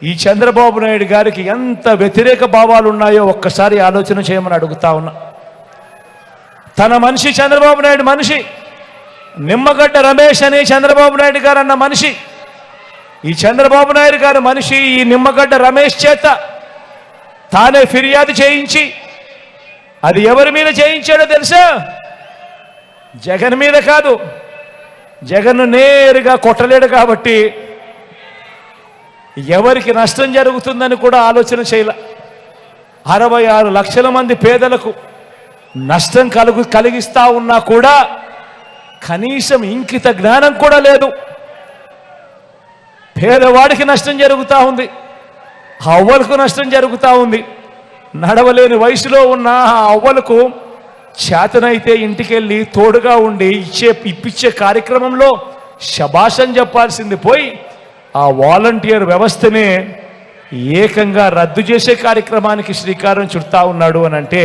ఈ చంద్రబాబు నాయుడు గారికి ఎంత వ్యతిరేక భావాలు ఉన్నాయో ఒక్కసారి ఆలోచన చేయమని అడుగుతా ఉన్నా. తన మనిషి చంద్రబాబు నాయుడు మనిషి, నిమ్మగడ్డ రమేష్ అనే చంద్రబాబు నాయుడు గారు అన్న మనిషి, ఈ చంద్రబాబు నాయుడు గారు మనిషి ఈ నిమ్మగడ్డ రమేష్ చేత తానే ఫిర్యాదు చేయించి, అది ఎవరి మీద చేయించాడో తెలుసా? జగన్ మీద కాదు. జగన్ నేరుగా కొట్టలేడు కాబట్టి ఎవరికి నష్టం జరుగుతుందని కూడా ఆలోచన చేయాల. 66 లక్షల మంది పేదలకు నష్టం కలిగిస్తా ఉన్నా కూడా కనీసం ఇంకిత జ్ఞానం కూడా లేదు. పేదవాడికి నష్టం జరుగుతూ ఉంది, అవ్వలకు నష్టం జరుగుతూ ఉంది. నడవలేని వయసులో ఉన్న ఆ అవ్వలకు చేతనైతే ఇంటికెళ్ళి తోడుగా ఉండి ఇప్పించే కార్యక్రమంలో శభాషం చెప్పాల్సింది పోయి ఆ వాలంటీర్ వ్యవస్థనే ఏకంగా రద్దు చేసే కార్యక్రమానికి శ్రీకారం చుడతా ఉన్నాడు అని అంటే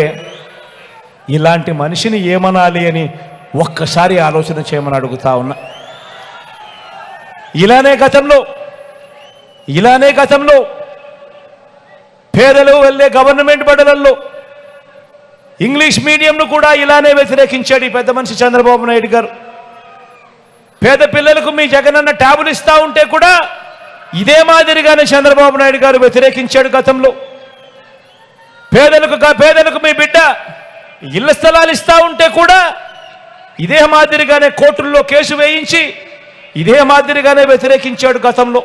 ఇలాంటి మనిషిని ఏమనాలి అని ఒక్కసారి ఆలోచన చేయమని అడుగుతా ఉన్నా. ఇలానే గతంలో పేదలు వెళ్ళే గవర్నమెంట్ బడులలో ఇంగ్లీష్ మీడియంను కూడా ఇలానే వ్యతిరేకించాడు ఈ పెద్ద మనిషి చంద్రబాబు నాయుడు గారు. పేద పిల్లలకు మీ జగనన్న ట్యాబులు ఇస్తా ఉంటే కూడా ఇదే మాదిరిగానే చంద్రబాబు నాయుడు గారు వ్యతిరేకించాడు గతంలో. పేదలకు మీ బిడ్డ ఇళ్ల స్థలాలు ఇస్తా ఉంటే కూడా ఇదే మాదిరిగానే కోర్టుల్లో కేసు వేయించి ఇదే మాదిరిగానే వ్యతిరేకించాడు గతంలో.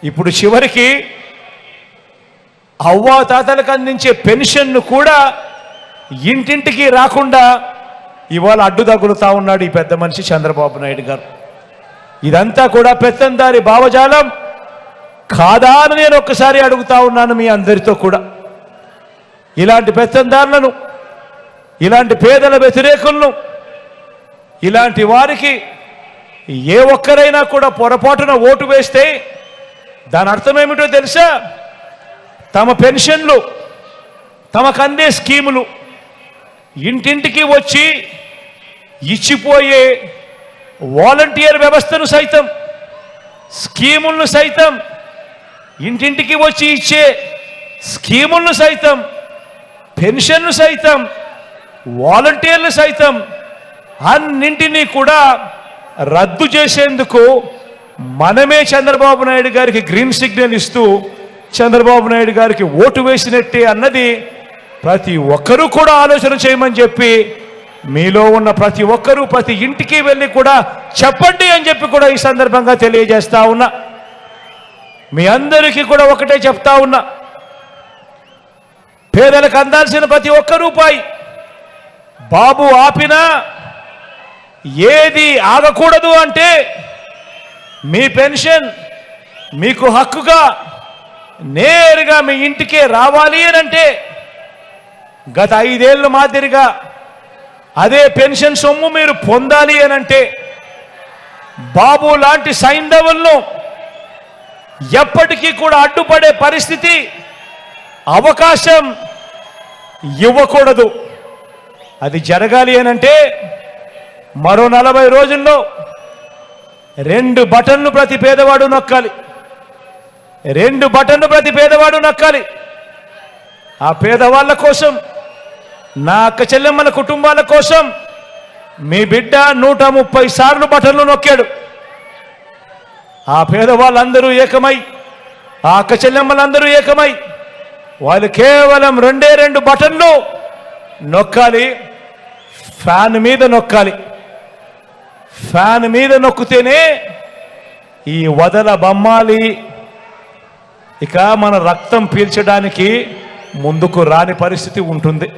ఇప్పుడు చివరికి అవ్వా తాతలకు అందించే పెన్షన్ను కూడా ఇంటింటికి రాకుండా ఇవాళ అడ్డు తగులుతా ఉన్నాడు ఈ పెద్ద మనిషి చంద్రబాబు నాయుడు గారు. ఇదంతా కూడా పెత్తందారి భావజాలం కాదా అని నేను ఒక్కసారి అడుగుతా ఉన్నాను మీ అందరితో కూడా. ఇలాంటి పెత్తందారులను, ఇలాంటి పేదల వ్యతిరేకులను, ఇలాంటి వారికి ఏ ఒక్కరైనా కూడా పొరపాటున ఓటు వేస్తే దాని అర్థం ఏమిటో తెలుసా? తమ పెన్షన్లు, తమకు అందే స్కీములు ఇంటింటికి వచ్చి ఇచ్చిపోయే వాలంటీర్ వ్యవస్థను సైతం, స్కీములను సైతం, ఇంటింటికి వచ్చి ఇచ్చే స్కీములను సైతం, పెన్షన్లు సైతం, వాలంటీర్లు సైతం అన్నింటినీ కూడా రద్దు చేసేందుకు మనమే చంద్రబాబు నాయుడు గారికి గ్రీన్ సిగ్నల్ ఇస్తూ చంద్రబాబు నాయుడు గారికి ఓటు వేసినట్టే అన్నది ప్రతి ఒక్కరూ కూడా ఆలోచన చేయమని చెప్పి మీలో ఉన్న ప్రతి ఒక్కరూ ప్రతి ఇంటికి వెళ్ళి కూడా చెప్పండి అని చెప్పి కూడా ఈ సందర్భంగా తెలియజేస్తా ఉన్నా. మీ అందరికీ కూడా ఒకటే చెప్తా ఉన్నా, పేదలకు అందాల్సిన ప్రతి ఒక్క రూపాయి బాబు ఆపినా ఏది ఆగకూడదు అంటే మీ పెన్షన్ మీకు హక్కుగా నేరుగా మీ ఇంటికే రావాలి అని అంటే గత 5 ఏళ్ళ మాదిరిగా అదే పెన్షన్ సొమ్ము మీరు పొందాలి అని అంటే బాబు లాంటి సైంధవులను ఎప్పటికీ కూడా అడ్డుపడే పరిస్థితి, అవకాశం ఇవ్వకూడదు. అది జరగాలి అని అంటే మరో 40 రోజుల్లో 2 బటన్లు ప్రతి పేదవాడు నొక్కాలి. 2 బటన్లు ప్రతి పేదవాడు నొక్కాలి. ఆ పేదవాళ్ళ కోసం, నా అక్క చెల్లెమ్మల కుటుంబాల కోసం మీ బిడ్డ 130 సార్లు బటన్లు నొక్కాడు. ఆ పేదవాళ్ళందరూ ఏకమై, ఆ అక్క చెల్లెమ్మలందరూ ఏకమై వాళ్ళు కేవలం 2 బటన్లు నొక్కాలి. ఫ్యాన్ మీద నొక్కాలి. ఫ్యాన్ మీద నొక్కితేనే ఈ వదల బొమ్మాలి ఇక మన రక్తం పీల్చడానికి ముందుకు రాని పరిస్థితి ఉంటుంది.